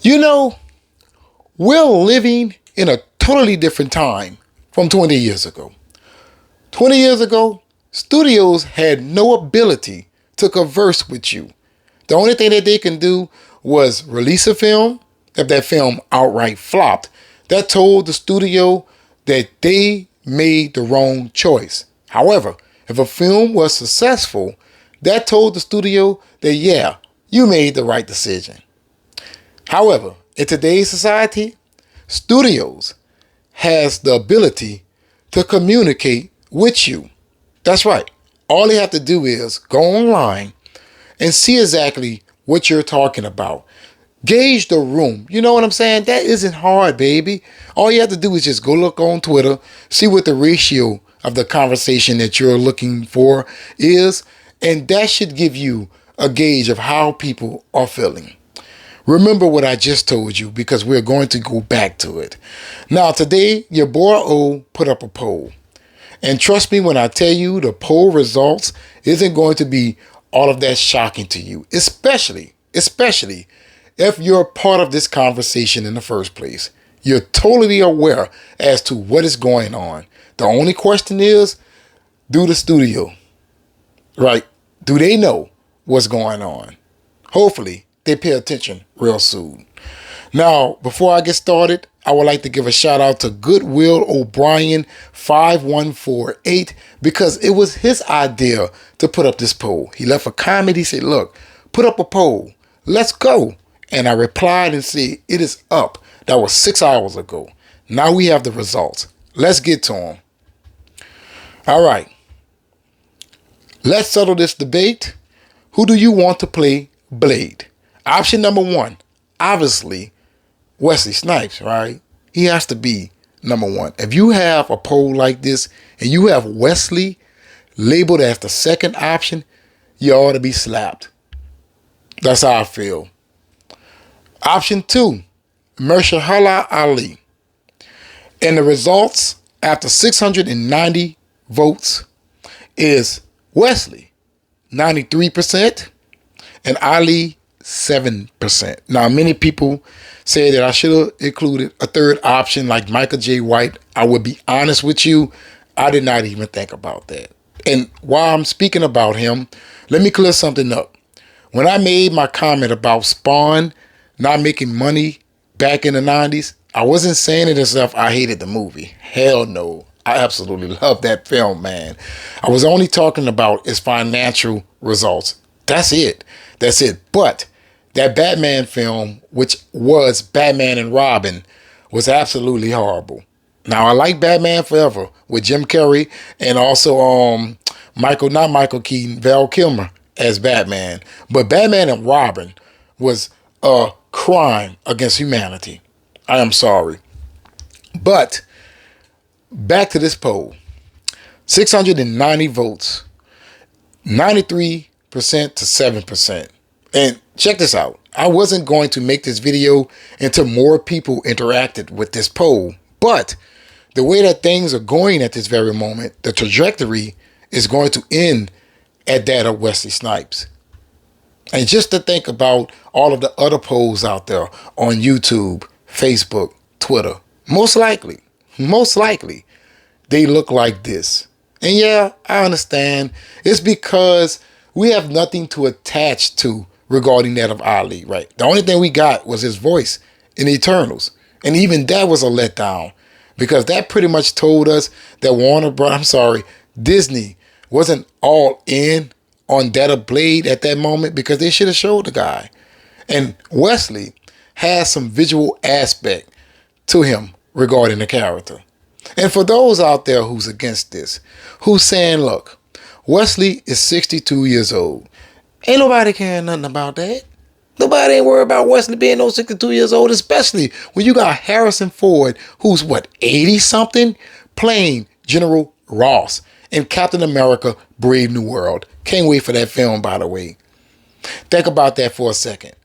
You know, we're living in a totally different time from 20 years ago. 20 years ago, studios had no ability to converse with you. The only thing that they can do was release a film. If that film outright flopped, that told the studio that they made the wrong choice. However, if a film was successful, that told the studio that, yeah, you made the right decision. However, in today's society, studios has the ability to communicate with you. That's right. All they have to do is go online and see exactly what you're talking about. Gauge the room. You know what I'm saying? That isn't hard, baby. All you have to do is just go look on Twitter, see what the ratio of the conversation that you're looking for is, and that should give you a gauge of how people are feeling. Remember what I just told you, because we're going to go back to it. Now, today, your boy O put up a poll. And trust me when I tell you the poll results isn't going to be all of that shocking to you, especially if you're part of this conversation in the first place. You're totally aware as to what is going on. The only question is, do the studio, right? Do they know what's going on? Hopefully, they pay attention real soon. Now, before I get started, I would like to give a shout out to Goodwill O'Brien 5148 because it was his idea to put up this poll. He left a comment. He said, look, put up a poll. Let's go. And I replied and said, it is up. That was 6 hours ago. Now we have the results. Let's get to them. All right. Let's settle this debate. Who do you want to play Blade? Option number one, obviously, Wesley Snipes, right? He has to be number one. If you have a poll like this and you have Wesley labeled as the second option, you ought to be slapped. That's how I feel. Option two, Mahershala Ali. And the results after 690 votes is Wesley, 93%, and Ali, 7%. Now, many people say that I should have included a third option like Michael J. White. I would be honest with you, I did not even think about that. And while I'm speaking about him, let me clear something up. When I made my comment about Spawn not making money back in the 90s, I wasn't saying it as if I hated the movie. Hell no. I absolutely love that film, man. I was only talking about its financial results. That's it. That's it. But that Batman film, which was Batman and Robin, was absolutely horrible. Now, I like Batman Forever with Jim Carrey and also not Michael Keaton, Val Kilmer as Batman. But Batman and Robin was a crime against humanity. I am sorry. But back to this poll. 690 votes. 93% to 7%. And check this out. I wasn't going to make this video until more people interacted with this poll. But the way that things are going at this very moment, the trajectory is going to end at that of Wesley Snipes. And just to think about all of the other polls out there on YouTube, Facebook, Twitter, most likely, they look like this. And yeah, I understand. It's because we have nothing to attach to regarding that of Ali, right? The only thing we got was his voice in Eternals. And even that was a letdown because that pretty much told us that Disney wasn't all in on that of Blade at that moment because they should have showed the guy. And Wesley has some visual aspect to him regarding the character. And for those out there who's against this, who's saying, look, Wesley is 62 years old. Ain't nobody caring nothing about that. Nobody ain't worried about Wesley being no 62 years old, especially when you got Harrison Ford, who's 80-something, playing General Ross in Captain America Brave New World. Can't wait for that film, by the way. Think about that for a second.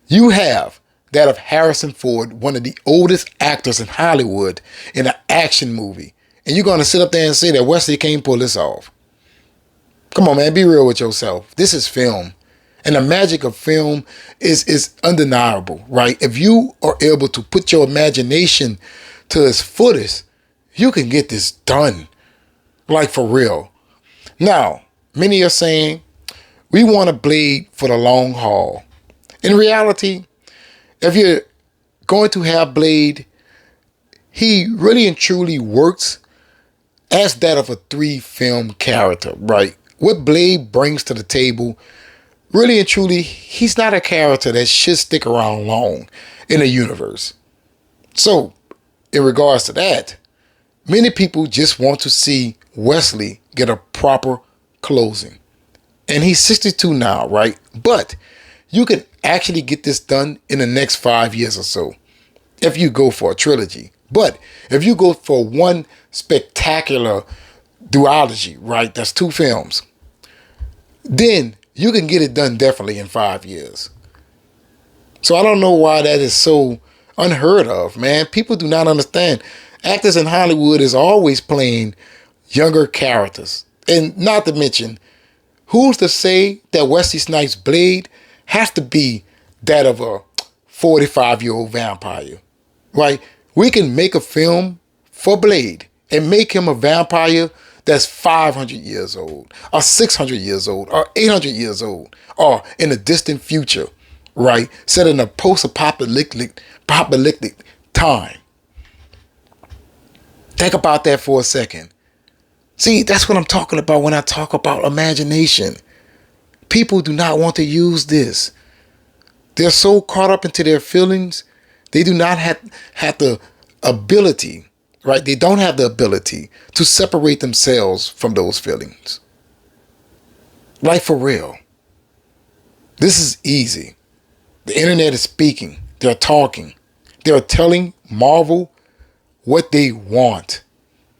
You have that of Harrison Ford, one of the oldest actors in Hollywood, in an action movie. And you're going to sit up there and say that Wesley can't pull this off. Come on, man, be real with yourself. This is film. And the magic of film is undeniable, right? If you are able to put your imagination to its fullest, you can get this done, like for real. Now, many are saying, we want a Blade for the long haul. In reality, if you're going to have Blade, he really and truly works as that of a 3-film character, right? What Blade brings to the table, really and truly, he's not a character that should stick around long in a universe. So, in regards to that, many people just want to see Wesley get a proper closing. And he's 62 now, right? But you can actually get this done in the next 5 years or so if you go for a trilogy. But if you go for one spectacular duology, right, that's 2 films, then you can get it done definitely in 5 years. So I don't know why that is so unheard of, man. People do not understand. Actors in Hollywood is always playing younger characters. And not to mention, who's to say that Wesley Snipes' Blade has to be that of a 45-year-old vampire, right? We can make a film for Blade and make him a vampire that's 500 years old, or 600 years old, or 800 years old, or in a distant future, right? Set in a post-apocalyptic time. Think about that for a second. See, that's what I'm talking about when I talk about imagination. People do not want to use this. They're so caught up into their feelings, they do not have the ability, right? They don't have the ability to separate themselves from those feelings. Like for real. This is easy. The internet is speaking. They're talking. They're telling Marvel what they want.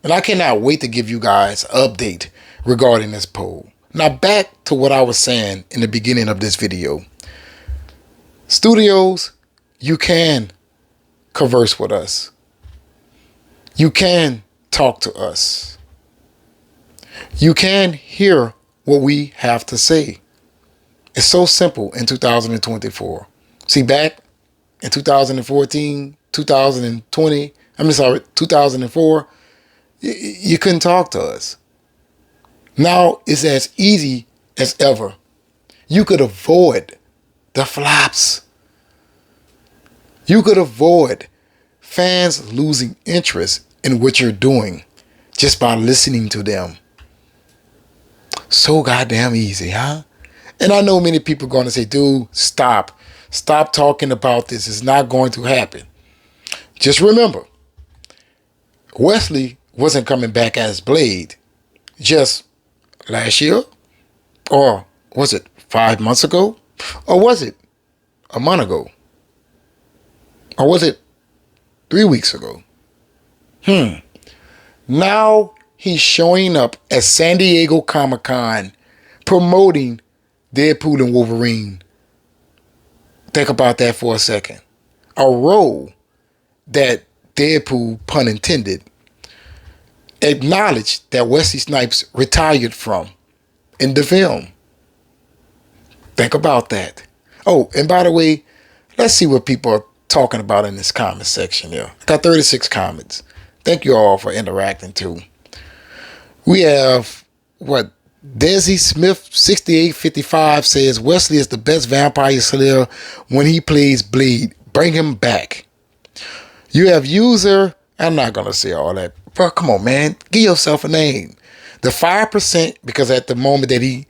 And I cannot wait to give you guys an update regarding this poll. Now back to what I was saying in the beginning of this video. Studios, you can converse with us. You can talk to us. You can hear what we have to say. It's so simple in 2024. See, back in 2014, 2004, you couldn't talk to us. Now it's as easy as ever. You could avoid the flops. You could avoid fans losing interest in what you're doing just by listening to them. So goddamn easy, huh? And I know many people are going to say, dude, stop. Stop talking about this. It's not going to happen. Just remember, Wesley wasn't coming back as Blade just last year, or was it 5 months ago, or was it a month ago, or was it 3 weeks ago? Now he's showing up at San Diego Comic-Con promoting Deadpool and Wolverine. Think about that for a second. A role that Deadpool, pun intended, acknowledged that Wesley Snipes retired from in the film. Think about that. Oh, and by the way, let's see what people are talking about in this comment section here. I got 36 comments. Thank you all for interacting too. We have, Desi Smith 6855 says, Wesley is the best vampire slayer when he plays Blade. Bring him back. You have user, I'm not going to say all that. Bro, come on, man. Give yourself a name. The 5%, because at the moment that he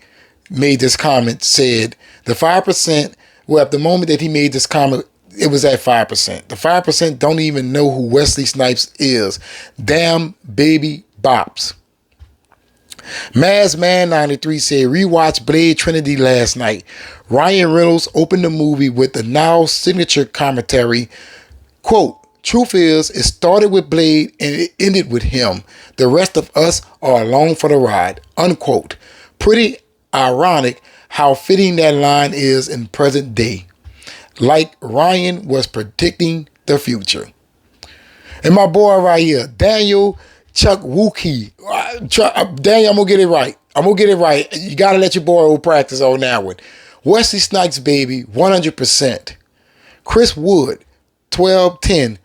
made this comment said, the 5%, well, at the moment that he made this comment, it was at 5%. The 5% don't even know who Wesley Snipes is. Damn baby bops. Mazman93 said, rewatched Blade Trinity last night. Ryan Reynolds opened the movie with the now signature commentary. Quote, truth is, it started with Blade and it ended with him. The rest of us are along for the ride. Unquote. Pretty ironic how fitting that line is in present day. Like Ryan was predicting the future. And my boy right here, Daniel Chuck Wookie. Daniel, I'm going to get it right. You got to let your boy practice on that one. Wesley Snipes, baby, 100%. Chris Wood, 1210.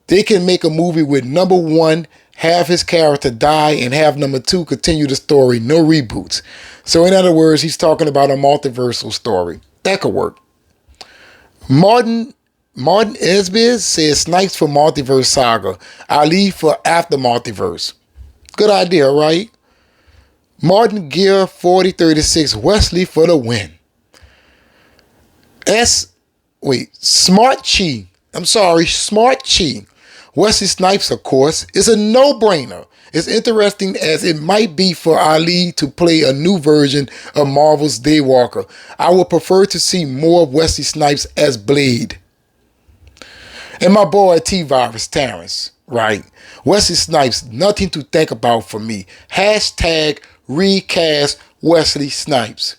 They can make a movie with number one, have his character die, and have number two continue the story. No reboots. So in other words, he's talking about a multiversal story. That could work. Martin Esbiz says Snipes for Multiverse Saga. Ali for After Multiverse. Good idea, right? Martin Gear 4036. Wesley for the win. Smart Chi. Wesley Snipes, of course, is a no-brainer. It's interesting as it might be for Ali to play a new version of Marvel's Daywalker. I would prefer to see more of Wesley Snipes as Blade. And my boy T-Virus Terrence, right? Wesley Snipes, nothing to think about for me. Hashtag recast Wesley Snipes.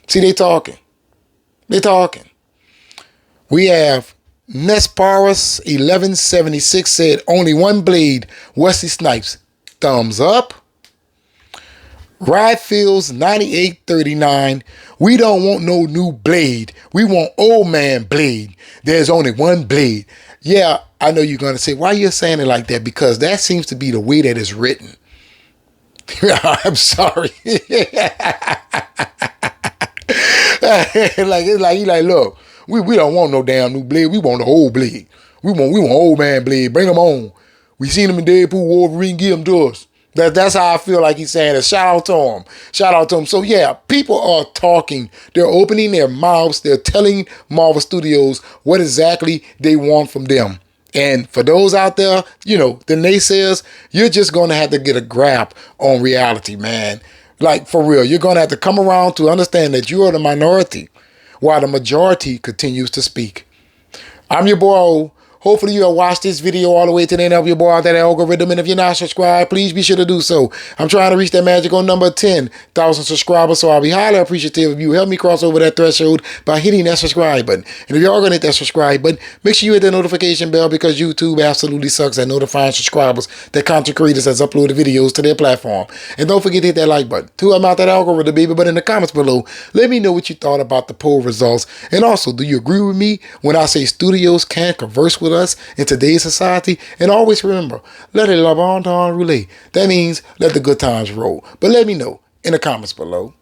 See, they talking. We have Nesparos 1176 said only one Blade, Wesley Snipes. Thumbs up. Radfields 9839. We don't want no new Blade. We want old man Blade. There's only one Blade. Yeah, I know you're going to say, why are you saying it like that? Because that seems to be the way that it's written. I'm sorry. Look, we don't want no damn new Blade. We want the old Blade. We want old man Blade. Bring him on. We seen him in Deadpool, Wolverine, give him to us. That's how I feel like he's saying it. Shout out to him. So yeah, people are talking. They're opening their mouths. They're telling Marvel Studios what exactly they want from them. And for those out there, the naysayers, you're just going to have to get a grab on reality, man. Like, for real, you're going to have to come around to understand that you are the minority while the majority continues to speak. I'm your boy O. Hopefully you have watched this video all the way to the end of your boy out that algorithm. And if you're not subscribed, please be sure to do so. I'm trying to reach that magical number 10,000 subscribers. So I'll be highly appreciative if you help me cross over that threshold by hitting that subscribe button. And if you are going to hit that subscribe button, make sure you hit that notification bell because YouTube absolutely sucks at notifying subscribers that content creators has uploaded videos to their platform. And don't forget to hit that like button. To help out that algorithm, baby. But in the comments below, let me know what you thought about the poll results. And also, do you agree with me when I say studios can't converse with us in today's society? And always remember, let it la bon temps roulette. That means let the good times roll. But let me know in the comments below.